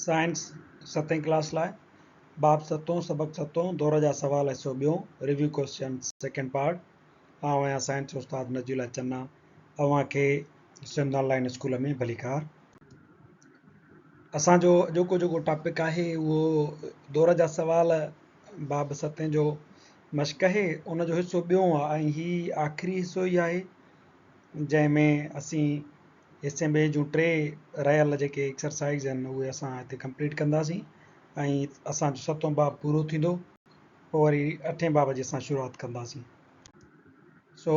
Science 7वीं class लाइ बाब 7 सबक 7 दौर जा सवाल हिसो ॿियों रिव्यू क्वेश्चन सेकेंड पार्ट। आउं आहियां साइंस उस्ताद नजीला चन्ना। अव्हांखे सिंध ऑनलाइन स्कूल में भलीकार। असांजो जेको टॉपिक आहे उहो दौर जा सवाल बाब 7 जो मश्क आहे, उनजो हिसो ॿियों आहे ऐं हीउ आख़िरी हिसो ई आहे जंहिंमें असीं हिसे ॿिए जूं 3 रहियल जेके एक्सरसाइज़ आहिनि उहे असां हिते कंप्लीट कंदासीं ऐं असांजो 7हों बाब पूरो थींदो, पोइ वरी 8हें बाब जी असां शुरूआति कंदासीं। सो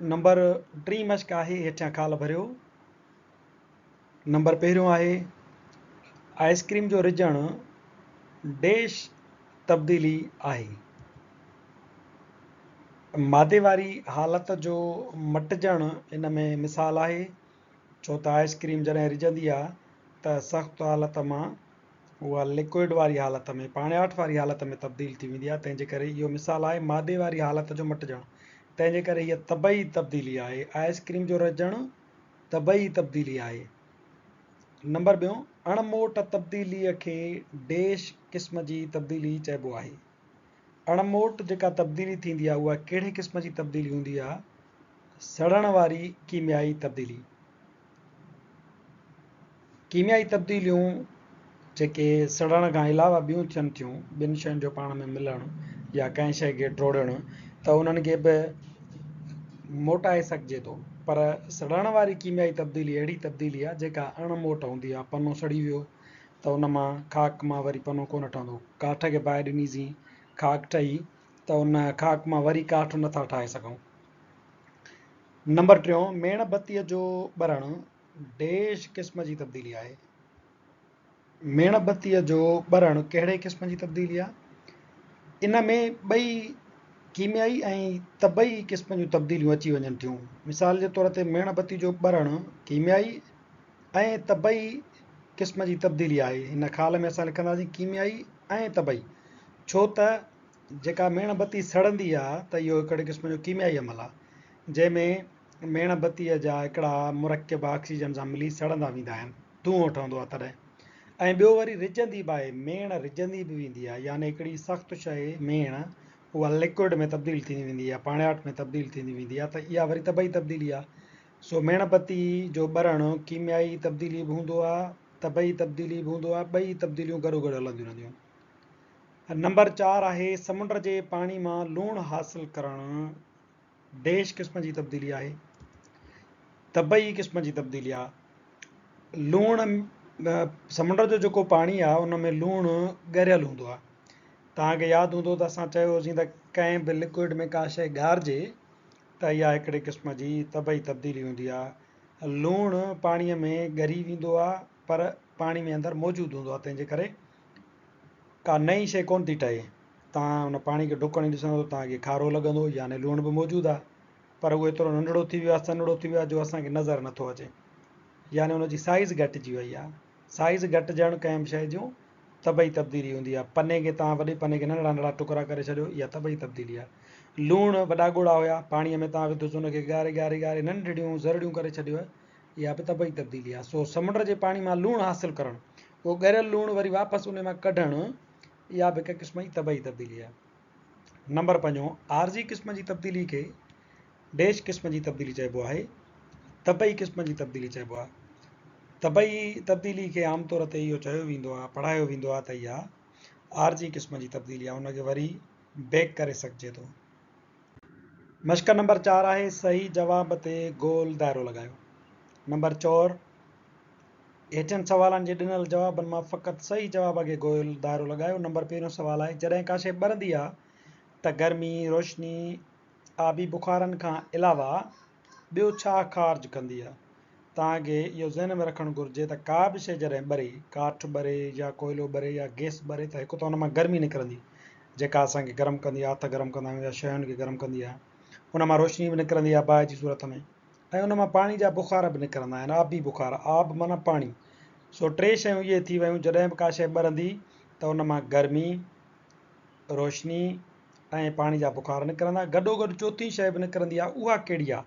नंबर 3 मश्क आहे, हेठियां ख़ाल भरियो। नंबर पहिरियों आहे आइसक्रीम जो रिझणु डैश तब्दीली आहे। मादे वारी हालत जो मटिजणु इन में मिसाल आहे, छो त आइसक्रीम जॾहिं रिझंदी आहे त सख़्तु हालत मां उहा लिक्विड वारी हालत में पाणियाठ वारी हालत में तब्दील थी वेंदी आहे। तंहिंजे करे इहो मिसाल आहे मादे वारी हालत जो मटिजणु। तंहिंजे करे हीअ तबई तब्दीली आहे। आइसक्रीम जो रिझणु तबई तब्दीली आहे। नंबर ॿियों, अणमोट तब्दीलीअ खे डैश क़िस्म जी तब्दीली चइबो आहे। अणमोट जेका तब्दीली थींदी आहे उहा कहिड़े क़िस्म जी तब्दीली हूंदी आहे? सड़ण वारी कीमियाई तब्दीली। कीमियाई तब्दीलियूं जेके सड़ण खां अलावा ॿियूं थियनि थियूं, ॿिनि शयुनि जो पाण में मिलणु या कंहिं शइ खे टोड़णु, त उन्हनि खे बि मोटाए सघिजे थो। पर सड़ण वारी कीमियाई तब्दीली अहिड़ी तब्दीली आहे जेका अणमोट हूंदी आहे। पनो सड़ी वियो त उन मां खाक मां वरी पनो कोन ठहंदो। काठ खे बाहि ॾिनीसीं, खाक ठही त उन खाक मां वरी काठ नथा ठाहे सघूं। नंबर 3, मेणबत्तीअ जो ॿरणु डैश क़िस्म जी तब्दीली आहे। मेणबत्तीअ जो ॿरणु कहिड़े क़िस्म जी तब्दीली आहे? इन में ॿई कीमियाई ऐं तबई क़िस्म जूं तब्दीलियूं अची वञनि थियूं। मिसाल जे तौर ते मेणबत्ती जो ॿरणु कीमियाई ऐं तबई क़िस्म जी तब्दीली आहे। हिन ख़ाल में असां लिखंदासीं कीमियाई ऐं तबई, छो त जेका मेणबत्ती सड़ंदी आहे त इहो हिकिड़े क़िस्म जो कीमियाई अमल आहे, जंहिंमें मेणबत्तीअ जा हिकिड़ा मुरकब ऑक्सीजन सां मिली सड़ंदा वेंदा आहिनि, धुओं ठहंदो आहे तॾहिं। ऐं ॿियो वरी रिझंदी बि आहे, मेण रिझंदी बि वेंदी आहे, यानी हिकिड़ी सख़्तु शइ मेण उहा लिक्विड में तब्दील थींदी वेंदी आहे, पाणियाठ में तब्दील थींदी वेंदी आहे, त इहा वरी तबई तब्दीली आहे। सो मेणबत्ती जो ॿरणु कीमियाई तब्दीली बि हूंदो आहे, तबई तब्दीली बि हूंदो आहे, ॿई तब्दीलियूं गॾो गॾु हलंदियूं रहंदियूं। नंबर 4 आहे समुंड जे पाणी मां लूणु हासिलु करणु डैश क़िस्म जी तब्दीली आहे। तबई क़िस्म जी तब्दीली आहे। लूणु समुंड जो जेको पाणी आहे उन में लूणु ॻरियल हूंदो आहे। तव्हांखे यादि हूंदो त असां चयो हुओसीं त कंहिं बि लिक्विड में का शइ ॻारिजे त इहा हिकिड़े क़िस्म जी तबई तब्दीली हूंदी आहे। लूणु पाणीअ में ॻरी वेंदो आहे पर पाणी में अंदरि मौजूदु हूंदो आहे, तंहिंजे करे का नई शइ कोन थी ठहे। तव्हां हुन पाणी खे ढुकण ॾिसंदो तव्हांखे खारो लॻंदो, यानी लूणु बि मौजूदु आहे, पर उहो एतिरो नंढड़ो थी वियो आहे, सन्हड़ो थी वियो आहे जो असांखे नज़र नथो अचे, यानी हुनजी साइज़ घटिजी वई आहे। साइज़ घटिजणु कंहिं बि शइ जूं तबई तब्दीली हूंदी आहे। पने खे तव्हां वॾे पने खे नंढड़ा नंढड़ा टुकड़ा करे छॾियो, इहा तबई तब्दीली आहे। लूणु वॾा ॻोढ़ा हुया, पाणीअ में तव्हां विधोसि हुनखे ॻारे ॻारे ॻारे नंढड़ियूं ज़रड़ियूं करे छॾियो, इहा बि तबई तब्दीली आहे। सो समुंड जे पाणी मां लूणु हासिलु करणु, उहो ॻरियल लूणु वरी वापसि उन मां कढणु, इहा बि हिकु क़िस्म जी तबई तब्दीली आहे। नंबर 5, आरजी क़िस्म जी तब्दीली खे डैश क़िस्म जी तब्दीली चइबो आहे। तबई क़िस्म जी तब्दीली चइबो आहे। तबई तब्दीली खे आमतौर ते इहो चयो वेंदो आहे, पढ़ायो वेंदो आहे त इहा आरजी क़िस्म जी तब्दीली आहे, उनखे वरी बेक करे सघिजे थो। मश्क नंबर 4 आहे सही जवाब ते गोल दाइरो लॻायो। नंबर 4, हेठियनि सवालनि जे ॾिनल जवाबनि मां फ़क़ति सही जवाब खे गोल दाइरो लॻायो। नंबर पहिरियों सवाल आहे, जॾहिं का शइ ॿरंदी आहे त गर्मी, रोशनी, आबी बुख़ारनि खां अलावा ॿियो छा ख़ारिज कंदी आहे? तव्हांखे इहो ज़हन में रखणु घुरिजे त का बि शइ जॾहिं ॿरे, काठ ॿरे या कोयलो ॿरे या गैस ॿरे, त हिकु त हुन मां गर्मी निकिरंदी जेका असांखे गरम कंदी आहे, हथ गरम कंदा आहियूं या शयुनि खे गरम कंदी आहे। हुन मां रोशनी बि निकिरंदी आहे बाहि जी सूरत में, ऐं हुन मां पाणी जा बुख़ार बि निकिरंदा आहिनि, आबी बुख़ार, आब माना पाणी। सो 3 शयूं इहे थी वियूं, जॾहिं बि का शइ ॿरंदी त हुन मां गर्मी, रोशनी ऐं पाणी जा बुख़ार निकिरंदा। गॾो गॾु चौथी शइ बि निकिरंदी आहे, उहा कहिड़ी आहे?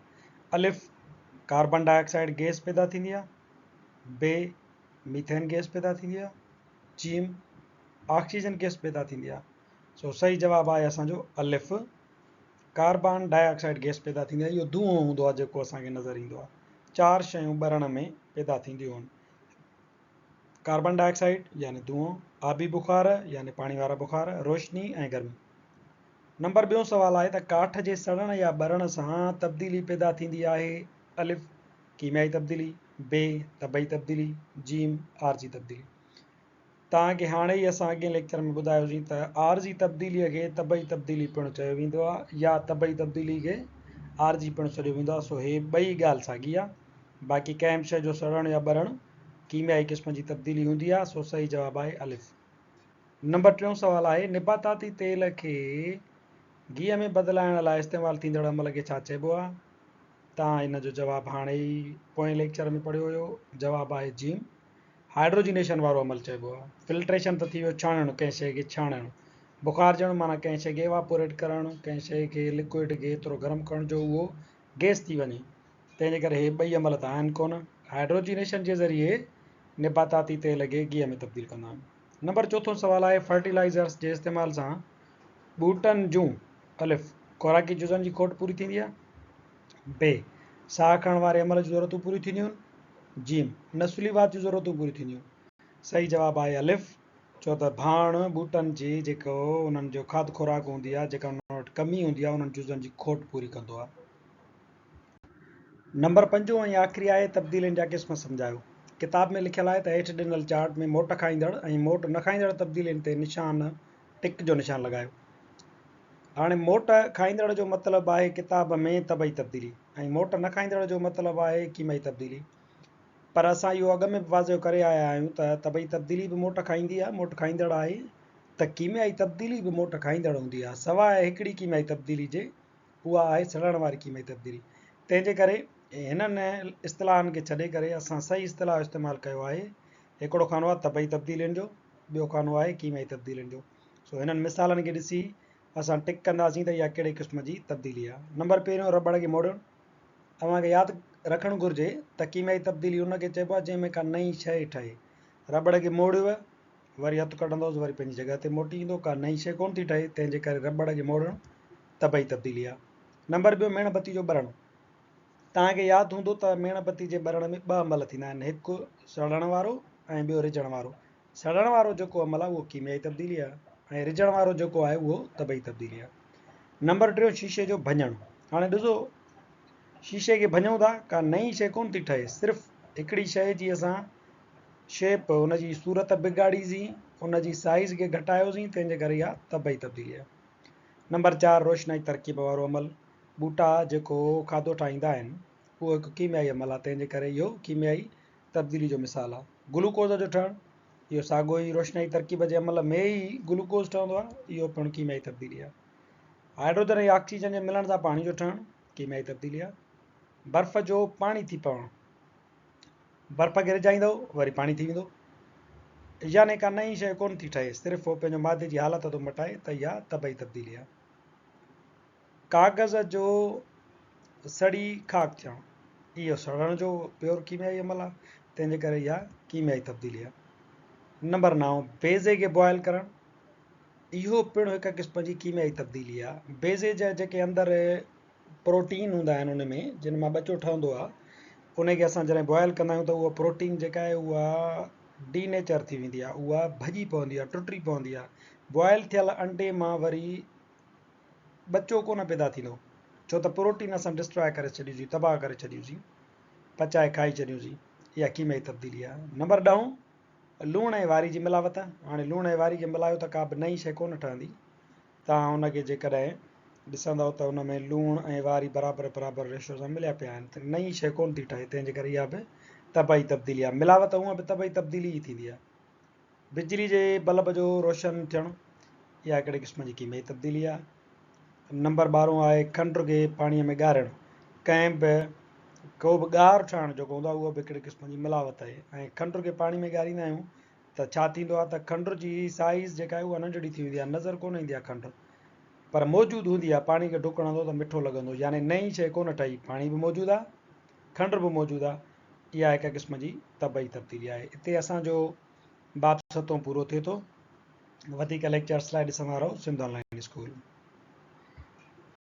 अलिफ कार्बन डाइऑक्साइड गैस पैदा थींदी आहे, बे मीथेन गैस पैदा थींदी आहे। चीम ऑक्सीजन गैस पैदा थींदी आहे। सो सही जवाबु आहे असांजो अलिफ कार्बन डाइऑक्साइड गैस पैदा थींदी आहे। इहो धुओं हूंदो आहे जेको असांखे नज़र ईंदो आहे। 4 शयूं ॿरण में पैदा थींदियूं आहिनि। कार्बन डाइऑक्साइड यानी धुओं, आबी बुखार यानी पाणी वारा बुखार, रोशनी ऐं गर्मी। नंबर ॿियों सवाल आहे त काठ जे सड़ण या ॿरण सां तब्दीली पैदा थींदी आहे। अलिफ कीमियाई तब्दीली, बे तबई तब्दीली, जीम आरजी तब्दीली। तव्हांखे हाणे ई असां अॻे लेक्चर में ॿुधायोसीं त आरजी तब्दीलीअ खे तबई तब्दीली पिणु चयो वेंदो आहे या तबई तब्दीली खे आरजी पिणु सॾियो वेंदो आहे। सो हे ॿई ॻाल्हि साॻी आहे। बाक़ी कंहिं बि शइ जो सड़ण या ॿरण कीमियाई क़िस्म जी तब्दीली हूंदी आहे। सो सही जवाबु आहे अलिफ। नंबर टियों सवाल आहे निबाताती तेल खे गिह में बदिलाइण लाइ इस्तेमालु थींदड़ अमल खे छा चइबो आहे? तव्हां हिन जो जवाबु हाणे ई पोएं लेक्चर में पढ़ियो हुयो। जवाबु आहे जीम हाइड्रोजिनेशन वारो अमल चइबो आहे। फिल्ट्रेशन त थी वियो छाणणु, कंहिं शइ खे छाणणु। बुखारजणु माना कंहिं शइ खे एवापोरेट करणु, कंहिं शइ खे लिक्विड खे एतिरो गरम करण जो उहो गैस थी वञे। तंहिंजे करे हे ॿई अमल त आहिनि कोन। हाइड्रोजिनेशन जे ज़रिए निबाताती तेल खे गिह में तब्दील कंदा आहिनि। नंबर चोथों सवाल आहे फर्टिलाइज़र्स जे इस्तेमाल सां ॿूटनि जूं अलिफ खुराकी जुज़नि जी खोट पूरी थींदी आहे। बे साह खणण वारे अमल जूं ज़रूरतूं पूरी थींदियूं आहिनि। जीम नस्लीवात जूं ज़रूरतूं पूरी थींदियूं। सही जवाबु आहे अलिफ। छो त भाण ॿूटनि जी जेको उन्हनि जो खाध खुराक हूंदी आहे, जेका उन्हनि वटि कमी हूंदी आहे, उन्हनि जुज़नि जी खोट पूरी कंदो आहे। नंबर 5 ऐं आख़िरी आहे तब्दीलियुनि जा क़िस्म सम्झायो। किताब में लिखियलु आहे त हेठि ॾिनल चार्ट में मोट खाईंदड़ ऐं मोट न खाईंदड़ तब्दीलियुनि ते निशान टिक जो निशान लॻायो। हाणे मोट खाईंदड़ जो मतिलबु आहे किताब में तबई तब्दीली ऐं मोट न खाईंदड़ जो मतिलबु आहे कीमई तब्दीली। पर असां इहो अॻ में बि वाज़ियो करे आया आहियूं त तबई तब्दीली बि मोट खाईंदी आहे, मोट खाईंदड़ आहे। त कीमियाई तब्दीली बि मोट खाईंदड़ हूंदी आहे, सवाइ हिकिड़ी कीमियाई तब्दीली जे, उहा आहे सड़ण वारी कीमियाई तब्दीली। तंहिंजे करे हिननि इस्तिलाहनि खे छॾे करे असां सही इस्तिलाह इस्तेमालु कयो आहे। हिकिड़ो खानो आहे तबई तब्दीलियुनि जो, ॿियो खानो आहे कीमियाई तब्दीलियुनि जो। सो हिननि मिसालनि खे ॾिसी असां टिक कंदासीं त इहा कहिड़े क़िस्म जी तब्दीली आहे। नंबर पहिरियों रबड़ खे मोड़णु। तव्हांखे यादि रखणु घुरिजे त कीमियाई तब्दीली उनखे चइबो आहे जंहिंमें का नई शइ ठहे। रबड़ खे मोड़ियव, वरी हथु कढंदोसि, वरी पंहिंजी जॻह ते मोटी ईंदो, का नई शइ कोन थी ठहे। तंहिंजे करे रबड़ खे मोड़णु तबई तब्दीली आहे। नंबर ॿियों मेणबती जो ॿरणु। तव्हांखे यादि हूंदो त मेणबती जे ॿरण में 2 अमल थींदा आहिनि, हिकु सड़ण वारो ऐं ॿियो रिझण वारो। सड़ण वारो जेको अमल आहे उहो कीमियाई तब्दीली आहे ऐं रिझण वारो जेको आहे उहो तबई तब्दीली आहे। नंबर 3 शीशे जो भञणु। हाणे ॾिसो शीशे खे भञूं था, का नई शइ कोन थी ठहे, सिर्फ़ु हिकिड़ी शइ जी असां शेप हुनजी सूरत बिगाड़ीसीं, हुनजी साइज़ खे घटायोसीं, तंहिंजे करे इहा तबई तब्दीली आहे। नंबर 4 रोशनाई तरकीब वारो अमल। ॿूटा जेको खाधो ठाहींदा आहिनि उहो हिकु कीमियाई अमल आहे, तंहिंजे करे इहो कीमियाई तब्दीली जो मिसाल आहे। ग्लूकोज़ जो ठहणु, इहो साॻियो ई रोशनाई तरकीब जे अमल में ई ग्लूकोज़ ठहंदो आहे, इहो पिणु कीमियाई तब्दीली आहे। हाइड्रोजन ऐं ऑक्सीजन जे मिलण सां पाणी जो ठहणु कीमियाई तब्दीली आहे। बर्फ़ जो पाणी थी पवणु, बर्फ़ खे रिझाईंदो वरी पाणी थी वेंदो, याने का नई शइ कोन थी ठहे, सिर्फ़ु पंहिंजो मादे जी हालत थो मटाए, त इहा तबई तब्दीली आहे। कागज़ जो सड़ी खाक थियणु, इहो सड़ण जो प्योर कीमियाई अमल आहे, तंहिंजे करे इहा कीमियाई तब्दीली आहे। नंबर 9 बेज़े खे बॉयल करणु, इहो पिणु हिकु क़िस्म जी कीमियाई तब्दीली आहे। बेज़े जा जेके अंदरि प्रोटीन हूंदा आहिनि उन में जिन मां ॿचो ठहंदो आहे, उनखे असां जॾहिं बॉयल कंदा आहियूं त उहा प्रोटीन जेका आहे उहा डीनेचर थी वेंदी आहे, उहा भॼी पवंदी आहे, टुटी पवंदी आहे। बॉयल थियल अंडे मां वरी ॿचो कोन पैदा थींदो, छो त प्रोटीन असां डिस्ट्रॉय करे छॾियोसीं, तबाह करे छॾियोसीं, पचाए खाई छॾियोसीं। इहा कीमियाई तब्दीली आहे। नंबर 10 लूण ऐं वारी जी मिलावट। हाणे लूण ऐं वारी खे मिलायो त का बि नई शइ कोन ठहंदी। तव्हां हुनखे जेकॾहिं ॾिसंदव त हुन में लूणु ऐं वारी बराबरि बराबरि रेशो सां मिलिया पिया आहिनि, त नई शइ कोन थी ठहे, तंहिंजे करे इहा बि तबई तब्दीली आहे। मिलावट हूअं बि तबई तब्दीली ई थींदी आहे। बिजली जे बल्ब जो रोशन थियणु, इहा हिकिड़े क़िस्म जी कीमियाई तब्दीली आहे। नंबर 12 आहे खंड खे पाणीअ में ॻारणु। कंहिं बि को बि ॻार ठहणु जेको हूंदो आहे उहो बि हिकिड़े क़िस्म जी मिलावट आहे। ऐं खंड खे पाणी में ॻारींदा आहियूं त छा थींदो आहे त खंड जी साइज़ जेका आहे उहा नंढड़ी थी वेंदी आहे, नज़र कोन ईंदी आहे खंड, पर मौजूदु हूंदी आहे। पाणी खे ढुकणंदो त मिठो लॻंदो, यानी नई शइ कोन ठही, पाणी बि मौजूदु आहे, खंड बि मौजूदु आहे। इहा हिक क़िस्म जी तबई तब्दीली आहे। हिते असांजो बाब सतों पूरो थिए थो। वधीक लेक्चर्स लाइ ॾिसंदा रहो सिंध ऑनलाइन स्कूल।